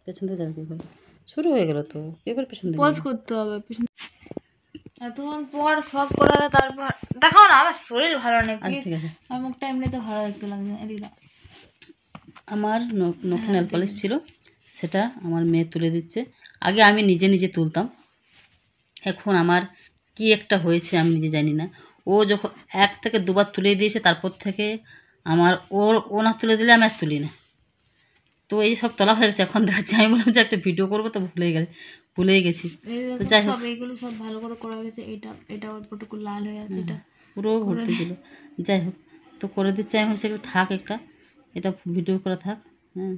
পেছন দিয়ে যাবে কী করে? শুরু হয়ে গেল তো, কী করে পেছন দিয়ে পজ করতে হবে পেছন। এতক্ষণ পর সব করা তারপর দেখাও না, আমার শরীর ভালো নেই প্লিজ। ঠিক আছে। আমার মুখটা এমনিতে ভালো দেখতে লাগছে। এদিকে আমার নখে নেল পালিশ ছিল, সেটা আমার মেয়ে তুলে দিচ্ছে। আগে আমি নিজে নিজে তুলতাম, এখন আমার কি একটা হয়েছে আমি নিজে জানি না। ও যখন 1 থেকে 2 বার তুলে দিয়েছে, তারপর থেকে আমার ও না তুলে দিলে আমি আর তুলি না। তো এই সব তোলা হয়ে গেছে, এখন দেখাচ্ছি। আমি বললাম যে একটা ভিডিও করবো, তো ভুলেই গেছি। তো যাই হোক, এইগুলো সব ভালো করে করা গেছে। এটা অল্পটুকু লাল হয়ে আছে, এটা পুরো ভর্তি ছিল। যাই হোক, তো করে দিচ্ছে। আমি ভাবছি একটা থাক, এটা ভিডিও করা থাক। হ্যাঁ,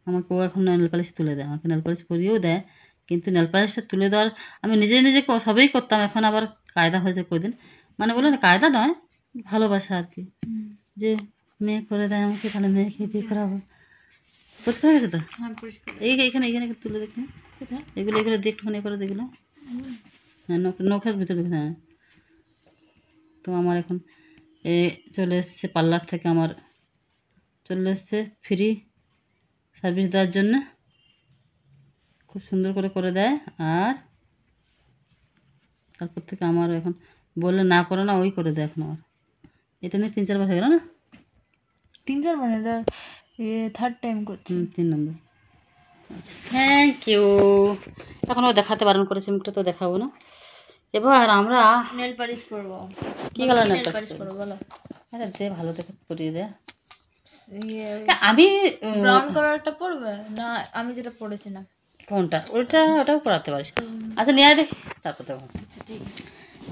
আমাকে ও এখন নেল পালিশ তুলে দেয়, আমাকে নেল পালিশ পরিয়েও দেয়, কিন্তু নেল পালিশটা তুলে দেওয়ার আমি নিজে নিজে সবই করতাম। এখন আবার কায়দা হয়েছে কদিন, মানে বলে না কায়দা নয়, ভালোবাসা আর কি, যে মেয়ে করে দেয় আমাকে, তাহলে মেয়েকে দিয়ে করাবো। পরিষ্কার হয়ে গেছে তো? এইখানে তুলে দেখুন, এগুলো দিয়ে একটুখানি করে এগুলো। হ্যাঁ, নখের ভিতরে। হ্যাঁ, তো আমার এখন চলে এসছে পার্লার থেকে, আমার চলে এসছে ফ্রি সার্ভিস দেওয়ার জন্য। খুব সুন্দর করে দেয়, আর তারপর থেকে আমার এখন বললে না করে না, ওই করে দেয় এখন আমার। এটা নিয়ে 3-4 বার হয়ে গেল না? 3-4 মানে এটা 3rd টাইম করছি। 3 নম্বর। আচ্ছা, থ্যাংক ইউ। এখন ও দেখাতে বারণ করেছে, মুখটা তো দেখাবো না। এবার আমরা নেল পালিশ করবো। কী কালার নেল পালিশ করবো বলো? আচ্ছা, যে ভালো দেখে করিয়ে দেয়। আমি ব্রাউন কালারটা পরবে না? আমি যেটা পরেছিলাম কোনটা? ওটাও করাতে পারিস। আচ্ছা, নিয়ে দেখি, তারপর তো।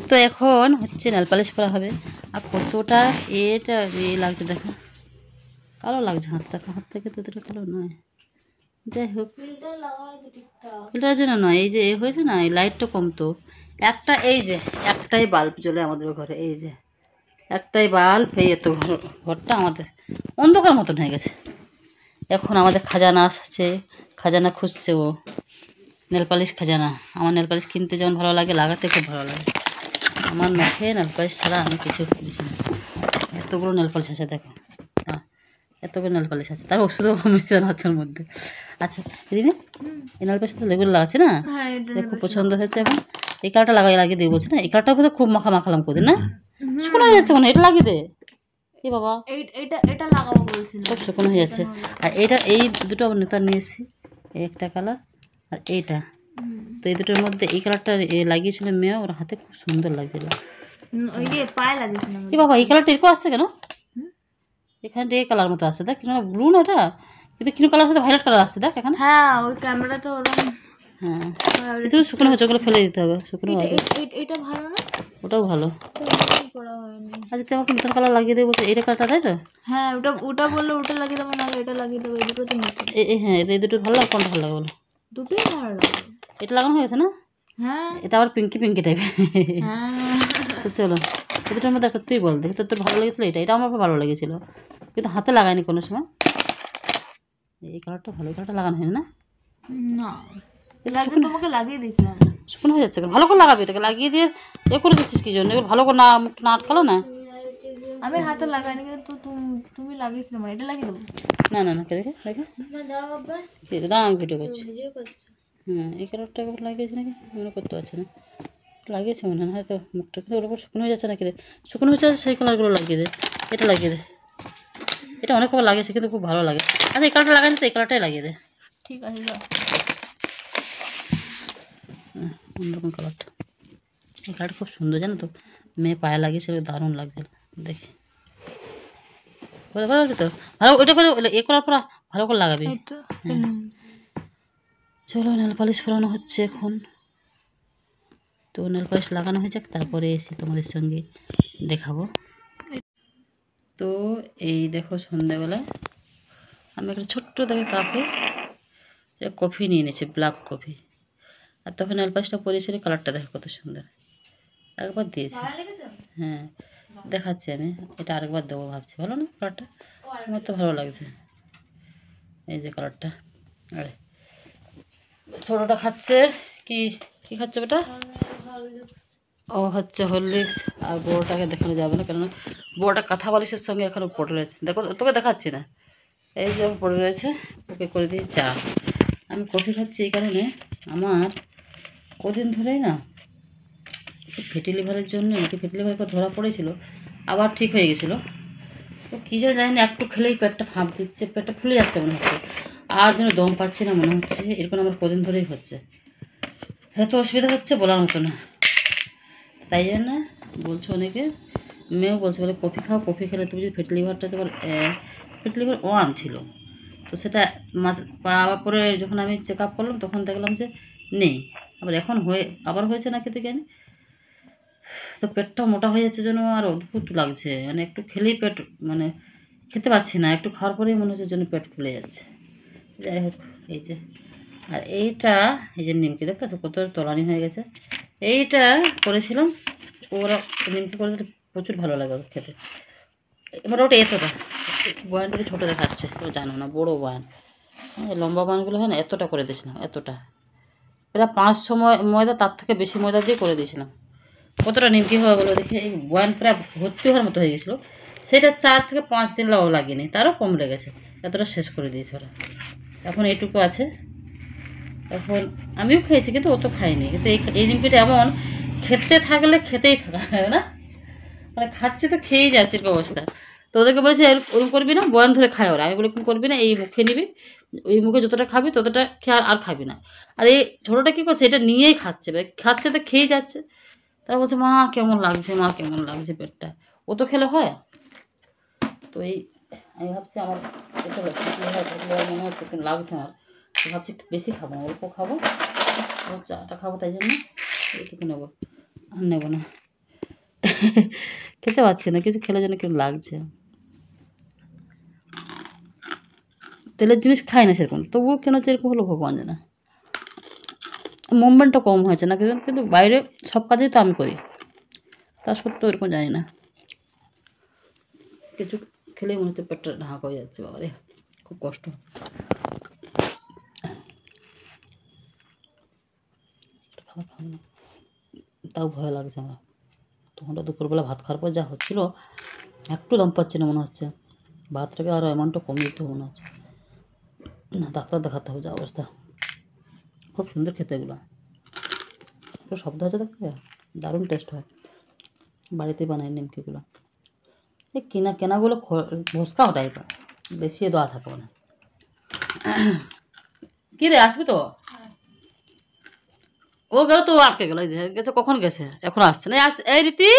তো এখন হচ্ছে নেল পালিশ করা হবে। আর কতটা এটা লাগছে দেখো, কালো লাগছে হাত থেকে তো এতটা কালো নয়। যাই হোক, ফিল্টারের জন্য নয়, এই যে হয়েছে না, এই লাইটটা কম তো। এই যে একটাই বাল্ব জ্বলে আমাদের ঘরে, এই যে একটাই বাল্ব, এই এত ঘরটা আমাদের অন্ধকার মতন হয়ে গেছে। এখন আমাদের খাজানা আসছে, খাজানা খুঁজছে ও, নেল পালিশ খাজানা। আমার নেল পালিশ কিনতে যেমন ভালো লাগে, লাগাতে খুব ভালো লাগে। আমার নখে নেল পালিশ ছাড়া আমি কিছু বুঝি না। এতগুলো নেল পালিশ আছে দেখো, এতগুলো নেল পালিশ আছে, তার ওষুধও মেশানো আছে ওর মধ্যে। আচ্ছা দিদি, এই নেল পালিশ তো লেগুলো লাগাচ্ছে না, খুব পছন্দ হয়েছে। এখন এই কালারটা লাগিয়ে দিয়ে বলছে না, এই কালারটা বোধহয় খুব মাখালাম কদিন না, শুকনো হয়ে যাচ্ছে মনে হয়, এটা লাগিয়ে দে। এ বাবা, এটা লাগাবো বলছিল, সব শুকনো হয়ে যাচ্ছে। আর এই দুটো আবার নতুন নিয়ে এসেছি, এই একটা কালার আর এইটা। তো এই দুটোর মধ্যে এই কালারটা লাগিয়েছিল মেয়ে, ওর হাতে খুব সুন্দর লাগছিল। পায়ে লাগিয়েছিল। এ বাবা, এই কালারটা এরকম আসছে কেন? এখানটা এই কালার মতো আসছে, দেখ কিনা ব্লু না এটা, কিন্তু কিনো কালার সাথে ভায়োলেট কালার আসছে দেখ এখানে। হ্যাঁ, ওই ক্যামেরা তো ওরকম। হ্যাঁ, কিন্তু শুকনো হয়েছে, ওগুলো ফেলে দিতে হবে, শুকনো হবে। এটা ভালো না? ওটাও ভালো। আচ্ছা, তুই আমাকে নতুন কালার লাগিয়ে দেবো, এটা কালারটা, তাই তো? হ্যাঁ, ওটা বললো ওটা লাগিয়ে দেবো, না এটা লাগিয়ে দেবো, এই দুটো তো নতুন। হ্যাঁ, এই দুটো ভালো লাগে, কোনটা ভালো লাগে বলো? দুটোই ভালো লাগে। এটা লাগানো হয়ে গেছে না? হ্যাঁ, এটা আবার পিঙ্কি টাইপের। হ্যাঁ, তো চলো, এই দুটোর মধ্যে একটা তুই বল দেখি, তোর ভালো লেগেছিলো? এটা আমার ভালো লেগেছিলো, কিন্তু হাতে লাগাইনি কোনো সময়। এই কালারটা ভালো, এই কালারটা লাগানো হয়নি না? না, তোমাকে লাগিয়ে দিয়েছিলাম। শুকনো হয়ে যাচ্ছে, ভালো করে লাগাবি, এটাকে লাগিয়ে দিয়ে করে দিচ্ছিস কি জন্য? ভালো করে না, মুখটা না আটকালো না। আমি হাতে লাগাইনি, কিন্তু তুমি লাগিয়েছিলে, মানে এটা লাগিয়ে দেবো। না, দেখে দাঁড়া, আমি ভিডিও করছি। হ্যাঁ, এই কালারটা লাগিয়েছে নাকি মনে করতে পারছি না, লাগিয়েছে মনে হয়, হয়তো মুখটা কিন্তু ওর উপর শুকনো হয়ে যাচ্ছে নাকি রে? শুকনো হয়ে যাচ্ছে, সেই কালারগুলো লাগিয়ে দে, এটা লাগিয়ে দে। এটা অনেক কবার লাগিয়েছে, কিন্তু খুব ভালো লাগে। আচ্ছা, এই কালারটা লাগাই তো, এই কালারটাই লাগিয়ে দে। ঠিক আছে, অন্যরকম কালারটা, এই কালারটা খুব সুন্দর জানো তো, মেয়ে পায়ে লাগিয়েছিল, দারুণ লাগছিল দেখি। ভালো তো, ভালো ওইটা করে এ করার পর ভালো করে লাগাবি। চলো, নেল পালিশ করানো হচ্ছে এখন। তো নেল পালিশ লাগানো হয়ে যাক, তারপরে এসে তোমাদের সঙ্গে দেখাবো। তো এই দেখো, সন্ধ্যাবেলায় আমি একটা ছোট্ট দেখে কাপে কফি নিয়ে নিয়েছি, ব্ল্যাক কফি। আর তখন নেল পালিশটা পরিয়েছিল, কালারটা দেখো কত সুন্দর, একবার দিয়েছি। হ্যাঁ, দেখাচ্ছি আমি, এটা আরেকবার দেবো ভাবছি। ভালো না কালারটা? আমার তো ভালো লাগছে, এই যে কালারটা। আরে ছোটোটা খাচ্ছে কি খাচ্ছে ওটা? ও হচ্ছে হরলিক্স। আর বড়োটাকে দেখানো যাবে না, কেননা বড়োটা কাঁথা বালিশের সঙ্গে এখনও পড়ে রয়েছে। দেখো, তোকে দেখাচ্ছি না, এই যে পড়ে রয়েছে, খুব ওকে করে দিই চা। আমি কফি খাচ্ছি এই কারণে, আমার কদিন ধরেই না ফ্যাটি লিভারের জন্য, নাকি ফ্যাটি লিভার ধরা পড়েছিল, আবার ঠিক হয়ে গেছিলো। তো কী জন্য জানি না, একটু খেলেই পেটটা ফাঁপ দিচ্ছে, পেটটা ফুলে যাচ্ছে মনে হচ্ছে, আর যেন দম পাচ্ছি না মনে হচ্ছে। এরকম আমার কদিন ধরেই হচ্ছে, হয়তো অসুবিধা হচ্ছে বলার মতো না। তাই জন্য বলছো অনেকে, মেয়েও বলছে, বলে কফি খাও, কফি খেলে তুমি যদি ফ্যাটি লিভারটা, তোমার ফ্যাটি লিভার 1 ছিল, তো সেটা পাওয়ার পরে যখন আমি চেক আপ করলাম তখন দেখলাম যে নেই। আবার এখন আবার হয়েছে না খেতে জানি। তো পেটটা মোটা হয়ে যাচ্ছে যেন, আর অদ্ভুত লাগছে, মানে একটু খেলেই পেট, মানে খেতে পাচ্ছি না, একটু খাওয়ার পরেই মনে হচ্ছে যেন পেট ফুলে যাচ্ছে। যাই হোক, এই যে, আর এইটা, এই যে নিমকি দেখতেছো কত তলানি হয়ে গেছে, এইটা করেছিলাম। ওরা নিমকি করে দিলে প্রচুর ভালো লাগে ওদের খেতে। এবার ওটা এতটা বয়ানটাকে ছোটো দেখাচ্ছে, ও জানো না, বড়ো বয়ান, লম্বা বয়ানগুলো হয় না, এতটা করে দিয়েছিলাম, এতটা প্রায় 500 ময়দা, তার থেকে বেশি ময়দা দিয়ে করে দিয়েছিলাম। কতটা নিমকি হওয়া বলো দেখি, এই বয়ান প্রায় ভর্তি হওয়ার মতো হয়ে গেছিলো। সেটা 4 থেকে 5 দিন লাগেনি, তারও কম লেগেছে, এতটা শেষ করে দিয়েছে ওরা। এখন এইটুকু আছে, এখন আমিও খেয়েছি কিন্তু অত খাইনি। কিন্তু এই নিমকিটা এমন, খেতে থাকলে খেতেই থাকা হয় না, মানে খাচ্ছে তো খেয়েই যাচ্ছে এরকম অবস্থা। তো ওদেরকে বলেছে ওরকম করবি না, বয়ান ধরে খায় ওরা। আমি বলি এরকম করবি না, এই মুখে নিবি, ওই মুখে যতটা খাবি ততটা খেয়ে আর খাবি না। আর এই ছোটোটা কী করছে, এটা নিয়েই খাচ্ছে, খাচ্ছে তো খেয়েই যাচ্ছে। তারা বলছে মা কেমন লাগছে, মা কেমন লাগছে পেটটা, ও তো খেলে হয়। তো এই আমি ভাবছি আমার এটা মনে হচ্ছে একটু লাগছে আমার, তো ভাবছি একটু বেশি খাবো না, অল্প খাবো, চাটা খাবো, তাই জন্য এইটুকু নেবো, আর নেবো না। খেতে পাচ্ছি না, কিছু খেলে যেন কেমন লাগছে। তেলের জিনিস খাই না সেরকম, তবুও কেন এরকম হলো ভগবান জানে। মুভমেন্টটা কম হয়েছে না কিন্তু বাইরে সব কাজেই তো আমি করি, তা সত্ত্বেও এরকম জানি না, কিছু খেলেই মনে হচ্ছে পেটটা ঢাক হয়ে যাচ্ছে, বাবারে খুব কষ্ট। খাবার খাবো না, তাও ভয় লাগছে আমার। তখনটা দুপুরবেলা ভাত খাওয়ার পর যা হচ্ছিলো, একটু দম পাচ্ছি না মনে হচ্ছে, ভাতটাকে আরও অ্যামাউন্টটা কম দিতে মনে হচ্ছে। না, ডাক্তার দেখাতে হবে, যা অবস্থা। খুব সুন্দর খেতে এগুলো, খুব শব্দ হচ্ছে দেখতে, দারুণ টেস্ট হয়। বাড়িতেই বানাই নিমকিগুলো, এই কেনাগুলো ভস্কাও টাইপের, বেশি দেওয়া থাকবে না। কী রে, আসবি তো? ও গেল তো, আটকে গেল, গেছে কখন গেছে, এখন আসছে না। এই রীতি,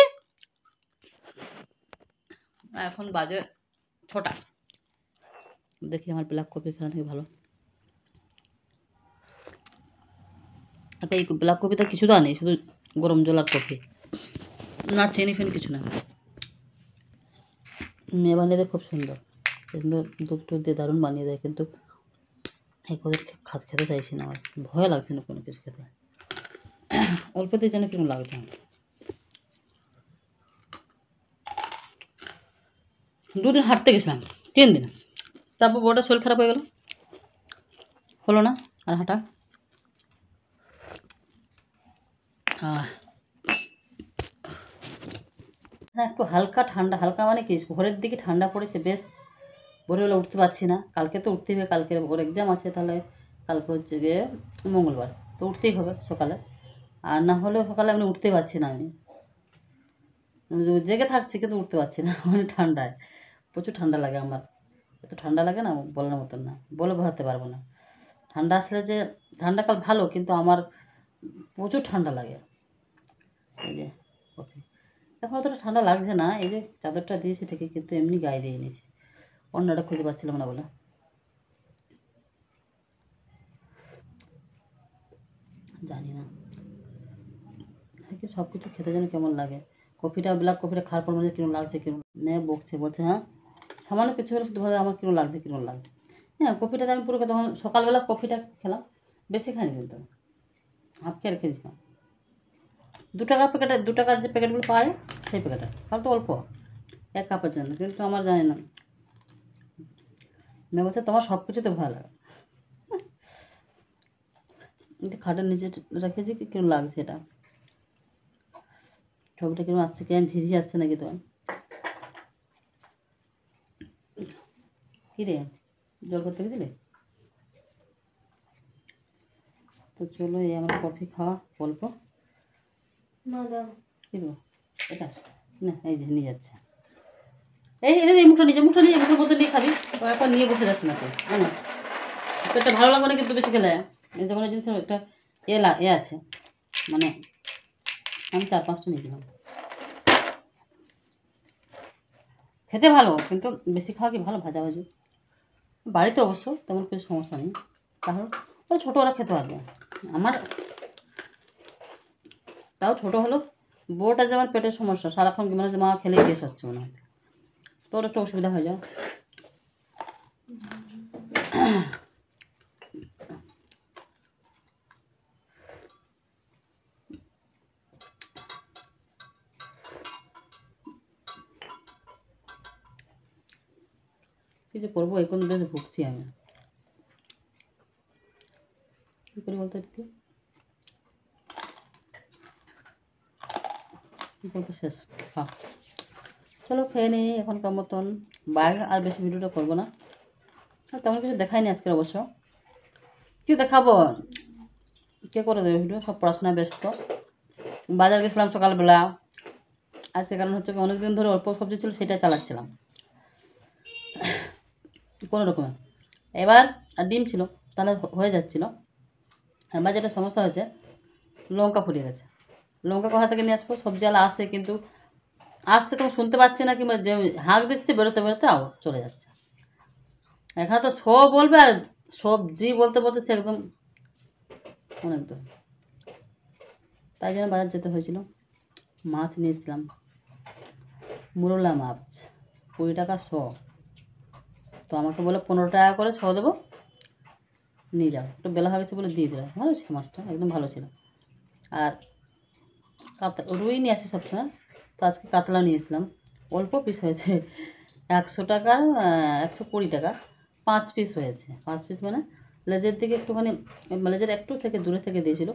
এখন বাজে 6টা। দেখি আমার ব্ল্যাক কফি খেলা নাকি ভালো। এই ব্ল্যাক কফিতে কিছু দেওয়া নেই, শুধু গরম জল আর কফি, না চিনি ফেনি কিছু না। মেয়ে বানিয়ে দেয় খুব সুন্দর, সুন্দর দুধ টুধ দিয়ে দারুণ বানিয়ে দেয়, কিন্তু ওদের খেতে চাইছি না, আমার ভয় লাগছে না কোনো কিছু খেতে, অল্পতে যেন কিরকম লাগছে। 2 দিন হাঁটতে গেছিলাম, 3 দিন, তারপর বড়টা শরীর খারাপ হয়ে গেল, হলো না আর হাঁটা। হ্যাঁ, একটু হালকা ঠান্ডা, হালকা মানে কি, ভোরের দিকে ঠান্ডা পড়েছে বেশ। ভোরবেলা উঠতে পারছি না, কালকে তো উঠতেই হবে, কালকে ওর এক্সাম আছে, তাহলে কালকে হচ্ছে গিয়ে মঙ্গলবার, তো উঠতেই হবে সকালে, আর না হলেও সকালে আমি উঠতে পারছি না, আমি জেগে থাকছি কিন্তু উঠতে পারছি না, মানে ঠান্ডায় প্রচুর ঠান্ডা লাগে আমার, এত ঠান্ডা লাগে না বলার মতন না, বলে বোঝাতে পারবো না। ঠান্ডা আসলে যে, ঠান্ডাকাল ভালো, কিন্তু আমার প্রচুর ঠান্ডা লাগে। এই যে কফি, এখন অতটা ঠান্ডা লাগছে না, এই যে চাদরটা দিয়েছি ঠিকই, কিন্তু এমনি গায়ে দিয়ে নিয়েছি, অন্যটা খুঁজে পাচ্ছিলাম না বলে। জানি না, সব কিছু খেতে যেন কেমন লাগে। কফিটা, ব্ল্যাক কফিটা খাওয়ার পর মনে কিরম লাগছে, কিরম মেয়ে বকছে, বলছে হ্যাঁ সামান্য কিছু হলে শুধু ভাবে আমার কিরম লাগছে, কিরম লাগছে। হ্যাঁ, কফিটাতে আমি পুরো, তখন সকালবেলা কফিটা খেলাম, বেশি খাইনি কিন্তু, হাফ খেয়ে রেখে দিয়েছিলাম। 2 টাকার প্যাকেটে, 2 টাকার যে প্যাকেটগুলো পাওয়া যায় সেই প্যাকেটে, তাহলে তো অল্প 1 কাপের জন্য, কিন্তু আমার জানি না, মেয়ে বলছে তোমার সব কিছুতে ভয় লাগে। খাটের নিচে রেখেছি, কিরম লাগছে এটা, ছবিটা কিরম আসছে, কেন ঝিঝি আসছে নাকি তোমার? কী রে, জল করতে গেছিলে? তো চলো এই আমার কফি খাওয়া অল্প। না দাও। কী দেবো এটা? না এই যে নিয়ে যাচ্ছে। এই মুখটা নিয়ে মুখটা মুখের মধ্যে নিয়ে খাবি। ও এখন নিয়ে বসে যাচ্ছে না তুই, না পেটটা ভালো লাগবে না কিন্তু বেশি খেলে। এই যে কোনো জিনিসের একটা এ আছে, মানে আমি 4-5টা নিয়ে দিলাম। খেতে ভালো কিন্তু বেশি খাওয়া কি ভালো? ভাজা ভাজি বাড়িতে অবশ্য তেমন কিছু সমস্যা নেই, কারণ ওরা ছোটো ওরা খেতে পারবে। আমার তাও ছোটো হলো বউটা যেমন পেটের সমস্যা, সারাক্ষণ মনে হচ্ছে মা খেলেই গ্যাস হচ্ছে মনে হয়, তোর একটু অসুবিধা হয়ে যায়। কিছু করবো এখন, বেশ ভুগছি আমি। কী করি বলতে দিদি? গল্প শেষ। হ্যাঁ চলো খেয়ে নিই এখনকার মতন, বাই। আর বেশি ভিডিওটা করবো না, তেমন কিছু দেখায়নি আজকের অবশ্য। কী দেখাবো, কে করে দেবে ভিডিও? সব পড়াশোনায় ব্যস্ত। বাজার গেছিলাম সকালবেলা, আজকে কারণ হচ্ছে অনেকদিন ধরে অল্প সবজি ছিল সেটা চালাচ্ছিলাম কোনো রকমে। এবার আর ডিম ছিল, তাহলে হয়ে যাচ্ছিলো। এবার যেটা সমস্যা হয়েছে, লঙ্কা ফুরিয়ে গেছে। লঙ্কা কোথা থেকে নিয়ে আসবো? সবজিওয়ালা আসে কিন্তু আসছে তো শুনতে পাচ্ছি না, কিংবা যে হাঁক দিচ্ছে বেরোতে বেরোতে চলে যাচ্ছে। এখানে তো সব বলবে আর সবজি বলতে বলতে সে একদম অনেক দূর, তাই জন্য বাজার যেতে হয়েছিল। মাছ নিয়ে এসেছিলাম, মুরলা মাছ 20 টাকা 100। তো আমাকে বলে 15 টাকা করে 100 দেবো, নিয়ে যাও। একটু বেলা হয়ে গেছে বলে দিয়ে দিলাম। ভালো ছিল মাছটা, একদম ভালো ছিল। আর রুই নিয়ে আসি সবসময়, তো আজকে কাতলা নিয়েছিলাম। অল্প পিস হয়েছে, 100 টাকা 120 টাকা 5 পিস হয়েছে। 5 পিস মানে লেজের দিকে একটুখানি, লেজের একটু থেকে দূরে থেকে দিয়েছিল।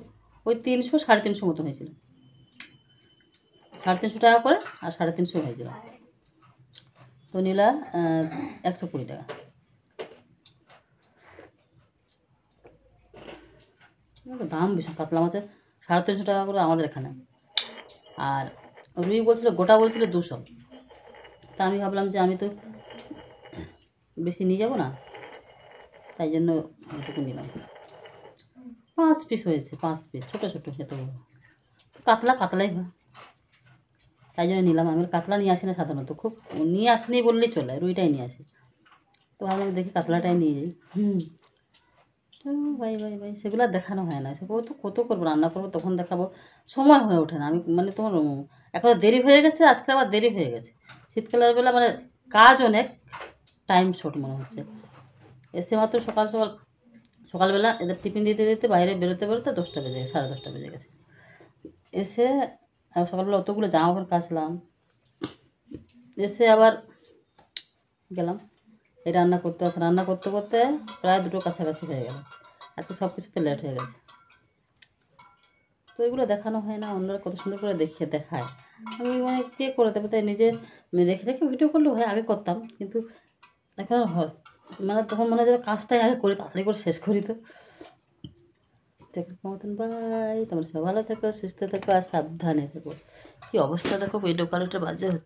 ওই 300 350 মতো হয়েছিল, 350 টাকা করে, আর 350 হয়েছিল। তো নিলা 120 টাকা। দাম বেশি কাতলা মাছের, 350 টাকা করে আমাদের এখানে। আর রুই বলছিল গোটা বলছিল 200। তা আমি ভাবলাম যে আমি তো বেশি নিয়ে যাব না, তাই জন্য ওইটুকু নিলাম। 5 পিস হয়েছে, 5 পিস ছোটো ছোটো এত বড়। কাতলাই হয়, তাই জন্য নিলাম। আমি কাতলা নিয়ে আসি না সাধারণত, খুব নিয়ে আসিনি বললেই চলে, রুইটাই নিয়ে আসি। তো ভাবলাম দেখি কাতলাটাই নিয়ে যাই। তো ভাই সেগুলো দেখানো হয় না, সেগুলো তো কত করবো, রান্না করবো তখন দেখাবো, সময় হয়ে ওঠে না। আমি মানে তোমার এখন দেরি হয়ে গেছে, আজকে আবার দেরি হয়ে গেছে। শীতকালের বেলা মানে কাজ অনেক, টাইম শর্ট মনে হচ্ছে। এসে মাত্র সকালবেলা এদের টিফিন দিতে দিতে বাইরে বেরোতে বেরোতে 10টা বেজে গেছে, 10:30 বেজে গেছে। এসে সকালবেলা অতগুলো জামা কাপড় কাচলাম, এসে আবার গেলাম এই রান্না করতে রান্না করতে করতে প্রায় 2টো কাছাকাছি হয়ে গেল। আজকে সব কিছুতে লেট হয়ে গেছে। তো এগুলো দেখানো হয় না, অন্যরা কত সুন্দর করে দেখায়। আমি মানে কে করে দেবে, তাই নিজে রেখে রেখে ভিডিও করলেও হয়, আগে করতাম কিন্তু এখন মানে তখন মনে হয় যে কাজটাই আগে করি, তাড়াতাড়ি করে শেষ করি। তো মতন বাই, তোমরা সব ভালো থেকো, সুস্থ থেকো আর সাবধানে থেকো। কী অবস্থা দেখো, ভিডিও কলটা বাজে হচ্ছে।